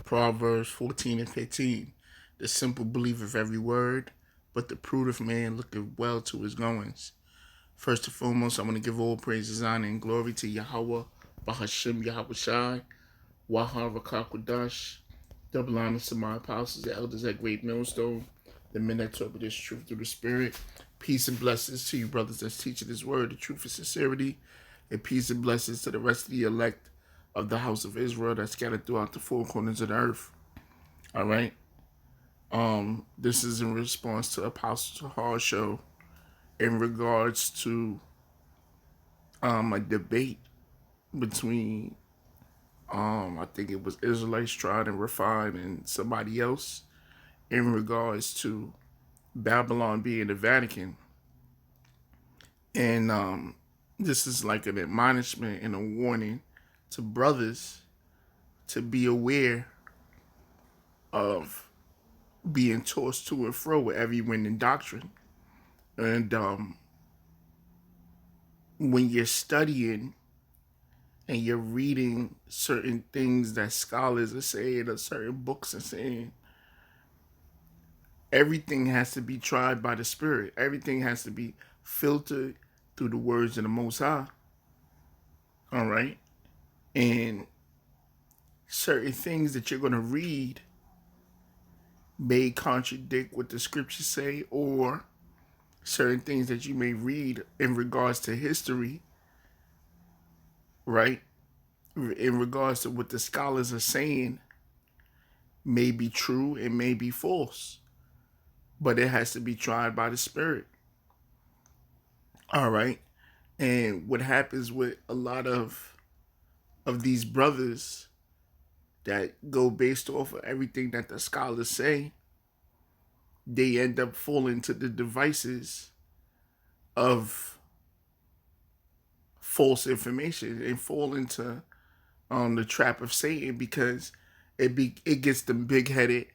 Proverbs 14 and 15. The simple believeth every word, but the prudent man looketh well to his goings. First and foremost, I want to give all praises, honor, and glory to Yahweh, Bahashim Yahweh Shai, Wahar Rakakwadash. Double honors to my apostles, the elders at Great Millstone, the men that talk with this truth through the Spirit. Peace and blessings to you, brothers that's teaching this word, the truth and sincerity. And peace and blessings to the rest of the elect of the house of Israel that's scattered throughout the four corners of the earth. All right. This is in response to Apostle Hall show in regards to a debate between I think it was Israelites tried and refined and somebody else in regards to Babylon being the Vatican. And this is like an admonishment and a warning to brothers to be aware of being tossed to and fro with every wind and doctrine. And when you're studying and you're reading certain things that scholars are saying or certain books are saying, everything has to be tried by the Spirit. Everything has to be filtered through the words of the Most High. All right? And certain things that you're going to read may contradict what the scriptures say, or certain things that you may read in regards to history, right? In regards to what the scholars are saying may be true and may be false, but it has to be tried by the Spirit. All right. And what happens with a lot of these brothers that go based off of everything that the scholars say, they end up falling to the devices of false information and fall into the trap of Satan, because it gets them big headed.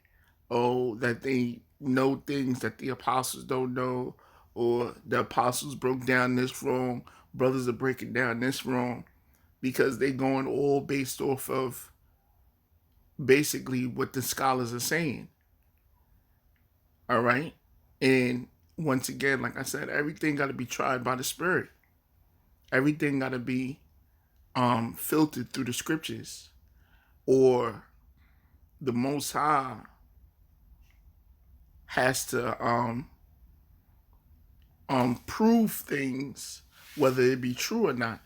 Oh, that they know things that the apostles don't know, or the apostles broke down this wrong, brothers are breaking down this wrong, because they're going all based off of basically what the scholars are saying. All right. And once again, like I said, everything got to be tried by the Spirit. Everything got to be filtered through the scriptures, or the Most High has to prove things whether it be true or not.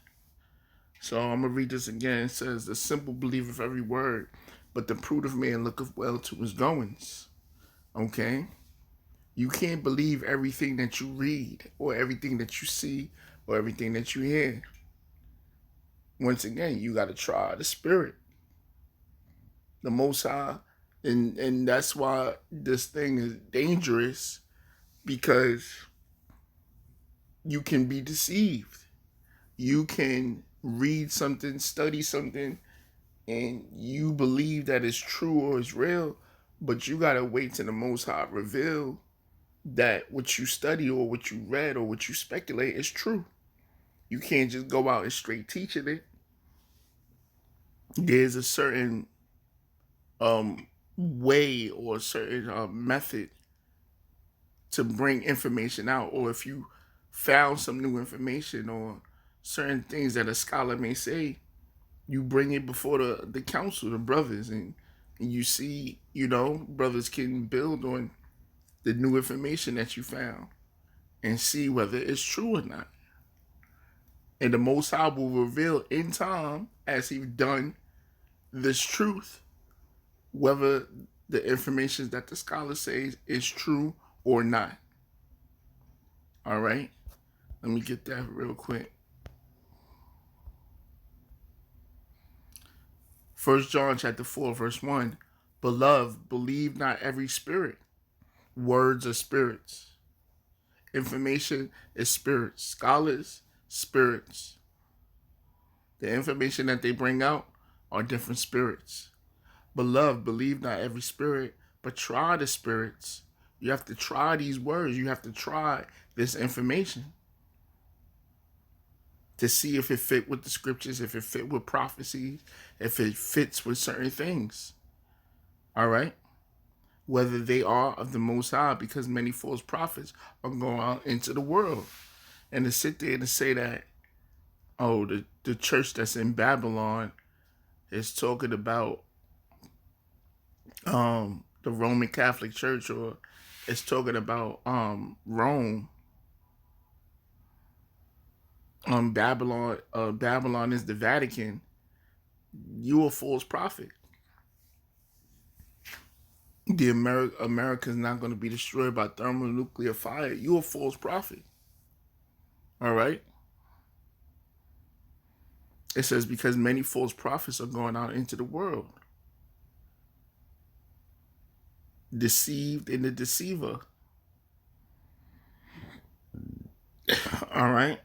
So I'm gonna read this again. It says, "The simple believeth every word, but the prudent man looketh well to his goings." Okay, you can't believe everything that you read, or everything that you see, or everything that you hear. Once again, you got to try the Spirit, the Most High, and that's why this thing is dangerous, because you can be deceived. You can read something, study something, and you believe that it's true or it's real, but you gotta wait till the Most High reveal that what you study or what you read or what you speculate is true. You can't just go out and straight teaching it. There's a certain way or a certain method to bring information out, or if you found some new information or certain things that a scholar may say, you bring it before the council, the brothers, and you see, brothers can build on the new information that you found and see whether it's true or not. And the Most High will reveal in time, as He's done this truth, whether the information that the scholar says is true or not. All right? Let me get that real quick. 1 John chapter 4, verse 1. Beloved, believe not every spirit. Words are spirits. Information is spirits. Scholars, spirits. The information that they bring out are different spirits. Beloved, believe not every spirit, but try the spirits. You have to try these words. You have to try this information to see if it fit with the scriptures, if it fit with prophecies, if it fits with certain things. All right? Whether they are of the Most High, because many false prophets are going out into the world. And to sit there and say that, oh, the church that's in Babylon is talking about the Roman Catholic Church, or it's talking about Rome. Babylon is the Vatican. You a false prophet. The America is not going to be destroyed by thermonuclear fire. You a false prophet. All right. It says because many false prophets are going out into the world, deceived in the deceiver. All right.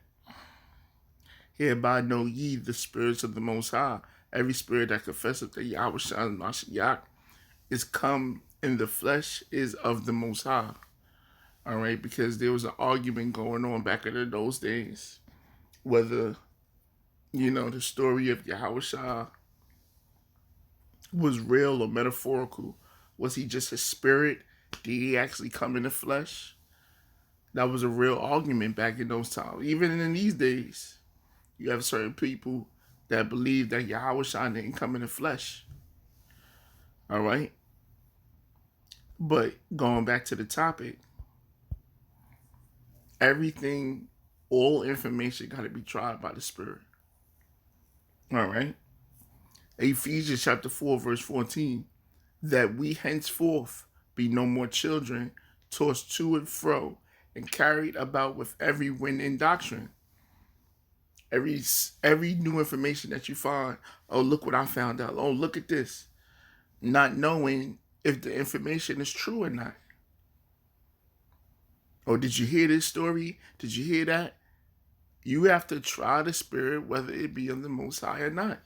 Hereby know ye the spirits of the Most High. Every spirit that confesseth that Yahweh Shai Mashiach is come in the flesh is of the Most High. All right, because there was an argument going on back in those days whether, the story of Yahweh Shai was real or metaphorical. Was he just a spirit? Did he actually come in the flesh? That was a real argument back in those times. Even in these days, you have certain people that believe that Yahweh Shai didn't come in the flesh. All right? But going back to the topic, everything, all information got to be tried by the Spirit. All right? Ephesians chapter 4, verse 14, that we henceforth be no more children, tossed to and fro, and carried about with every wind and doctrine. Every new information that you find, oh, look what I found out. Oh, look at this. Not knowing if the information is true or not. Oh, did you hear this story? Did you hear that? You have to try the Spirit, whether it be of the Most High or not.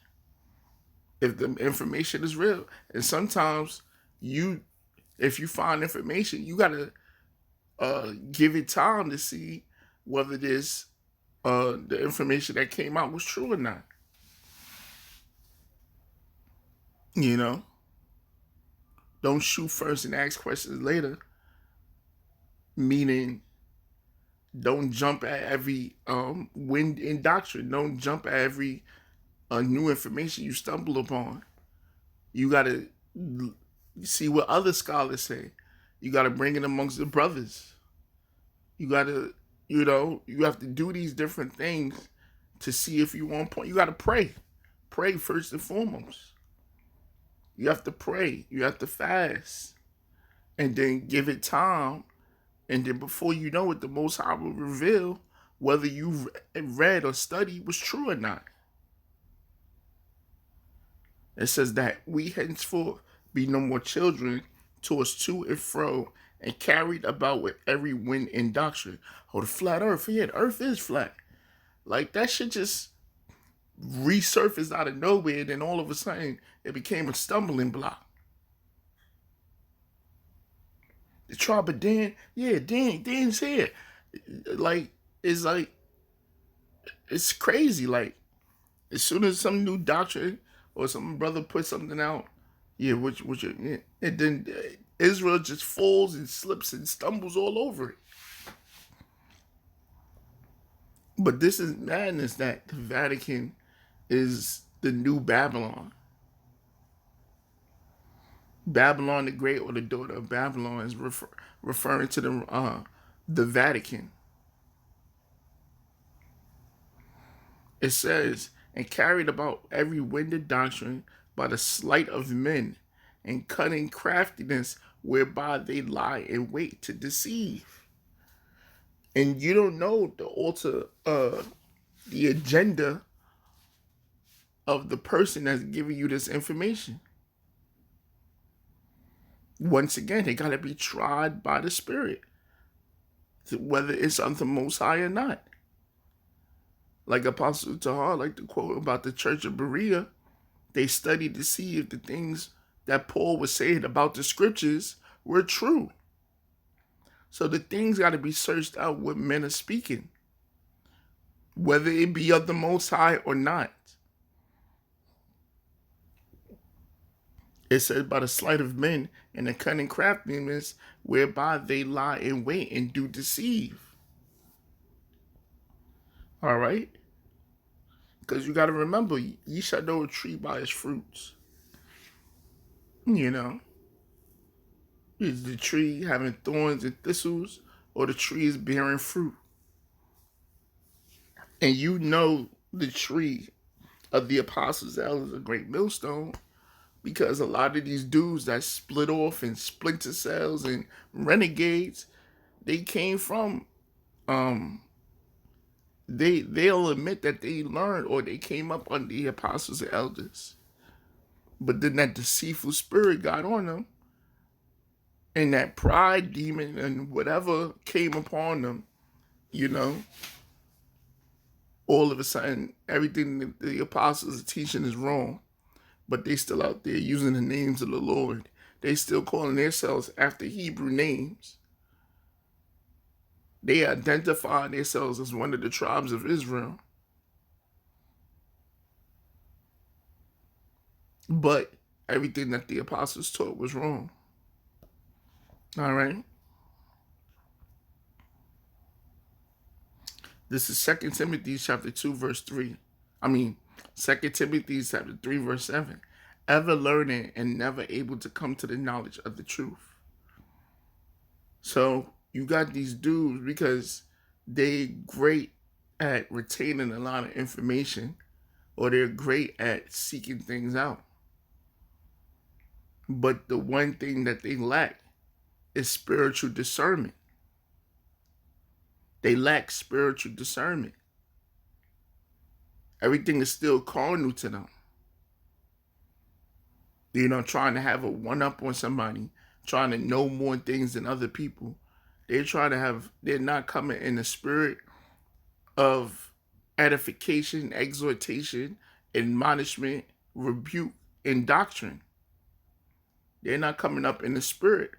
If the information is real. And sometimes if you find information, you got to give it time to see whether this the information that came out was true or not. Don't shoot first and ask questions later. Meaning, don't jump at every wind in doctrine. Don't jump at every new information you stumble upon. You got to see what other scholars say. You got to bring it amongst the brothers. You got to, you have to do these different things to see if you on point. You got to pray. Pray first and foremost. You have to pray. You have to fast. And then give it time. And then before you know it, the Most High will reveal whether you read or studied was true or not. It says that we henceforth be no more children, tossed to and fro, and carried about with every wind and doctrine. Oh, the flat earth. Yeah, the earth is flat. Like, that shit just resurfaced out of nowhere, and then all of a sudden, it became a stumbling block. The tribe of Dan, yeah, Dan's here. It's crazy. Like, as soon as some new doctrine or some brother puts something out, and then Israel just falls and slips and stumbles all over it. But this is madness that the Vatican is the new Babylon. Babylon the Great, or the daughter of Babylon, is referring to the Vatican. It says, and carried about every wind of doctrine by the sleight of men, and cunning craftiness whereby they lie in wait to deceive. And you don't know the agenda of the person that's giving you this information. Once again, they got to be tried by the Spirit, whether it's of the Most High or not. Like Apostle Tahar, like the quote about the church of Berea, they studied to see if the things that Paul was saying about the scriptures were true. So the things got to be searched out what men are speaking, whether it be of the Most High or not. It says by the sleight of men and the cunning craftiness whereby they lie in wait and do deceive. All right? Because you got to remember, ye shall know a tree by its fruits. You know, is the tree having thorns and thistles, or the tree is bearing fruit? And you know the tree of the apostles, that was a great millstone, because a lot of these dudes that split off and splinter cells and renegades, they came from they'll admit that they learned or they came up under the apostles and elders. But then that deceitful spirit got on them, and that pride demon and whatever came upon them, you know, all of a sudden everything that the apostles are teaching is wrong. But they still out there using the names of the Lord. They still calling themselves after Hebrew names. They identify themselves as one of the tribes of Israel. But everything that the apostles taught was wrong. All right. This is 2 Timothy chapter 2, verse 3. 2 Timothy chapter 3, verse 7. Ever learning and never able to come to the knowledge of the truth. So you got these dudes because they great at retaining a lot of information, or they're great at seeking things out. But the one thing that they lack is spiritual discernment. They lack spiritual discernment. Everything is still carnal to them. You know, trying to have a one-up on somebody, trying to know more things than other people. They're not coming in the spirit of edification, exhortation, admonishment, rebuke, and doctrine. They're not coming up in the spirit.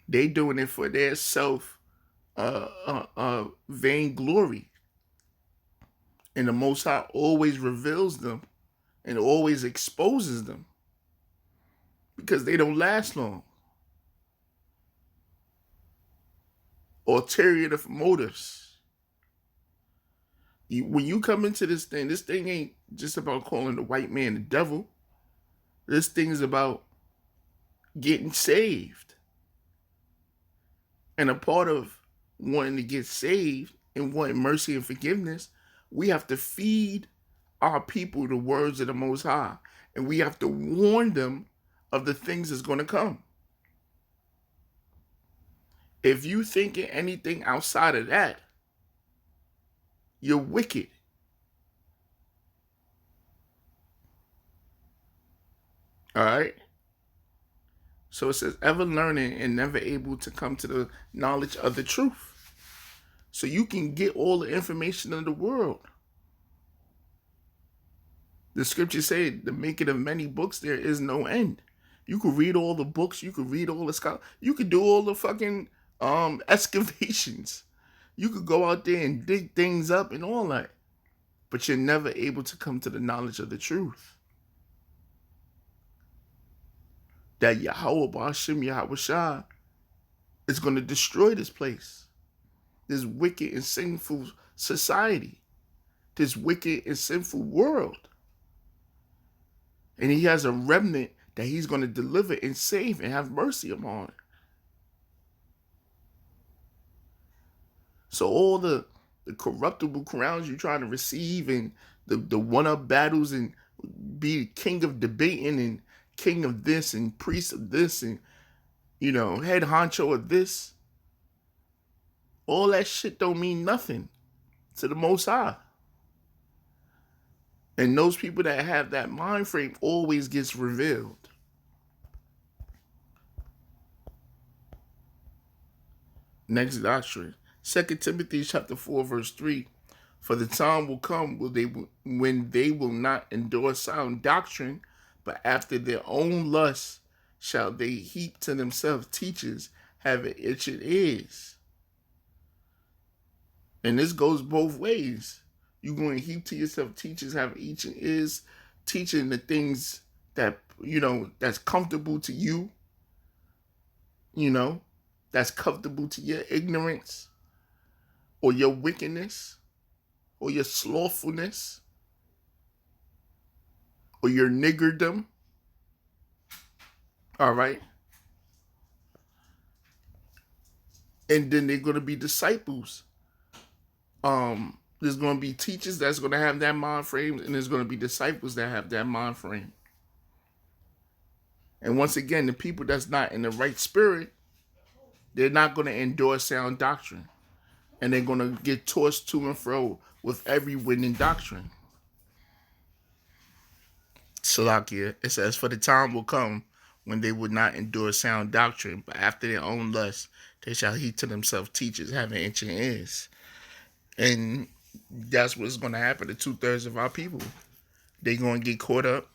They doing it for their self vainglory. And the Most High always reveals them and always exposes them because they don't last long. Ulterior motives. When you come into this thing ain't just about calling the white man the devil. This thing is about getting saved. And a part of wanting to get saved and wanting mercy and forgiveness, we have to feed our people the words of the Most High. And we have to warn them of the things that's going to come. If you thinking anything outside of that, you're wicked. All right? So it says, ever learning and never able to come to the knowledge of the truth. So you can get all the information in the world. The scriptures say, the making of many books, there is no end. You could read all the books. You could read all the scholars. You could do all the fucking excavations. You could go out there and dig things up and all that. But you're never able to come to the knowledge of the truth. That Yahweh Ba'ashem Yahweh Shah is going to destroy this place. This wicked and sinful society. This wicked and sinful world. And he has a remnant that he's going to deliver and save and have mercy upon. So all the corruptible crowns you're trying to receive and the one-up battles and be king of debating and king of this and priest of this and, you know, head honcho of this, all that shit don't mean nothing to the Most High. And those people that have that mind frame always gets revealed. Next doctrine. 2 Timothy chapter 4, verse 3. For the time will come when they will not endure sound doctrine, but after their own lusts shall they heap to themselves teachers having itching ears. And this goes both ways. You're going to heap to yourself teachers having itching ears teaching the things that, that's comfortable to you, that's comfortable to your ignorance or your wickedness or your slothfulness or your niggerdom. All right. And then they're going to be disciples. There's going to be teachers that's going to have that mind frame, and there's going to be disciples that have that mind frame. And once again, the people that's not in the right spirit, they're not going to endure sound doctrine. And they're going to get tossed to and fro with every winning doctrine. Salakia, it says, for the time will come when they would not endure sound doctrine, but after their own lust, they shall heap to themselves teachers having itching ears. And that's what's going to happen to 2/3 of our people. They're going to get caught up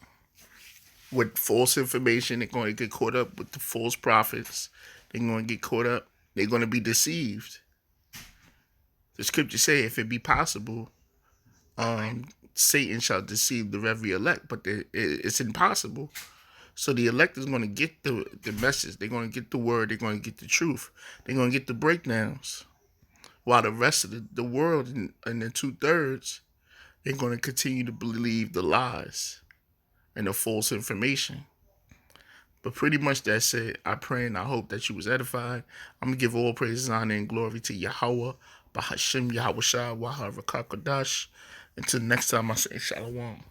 with false information. They're going to get caught up with the false prophets. They're going to get caught up. They're going to be deceived. The scripture say, if it be possible, Satan shall deceive the very elect, but it's impossible. So the elect is going to get the message. They're going to get the word. They're going to get the truth. They're going to get the breakdowns. While the rest of the world and the 2/3, they're going to continue to believe the lies and the false information. But pretty much that's it. I pray and I hope that you was edified. I'm going to give all praises, honor, and glory to Yahweh, Bahashim Yahweh Shah, Waha Rakakadash. Until next time, I say Shalom.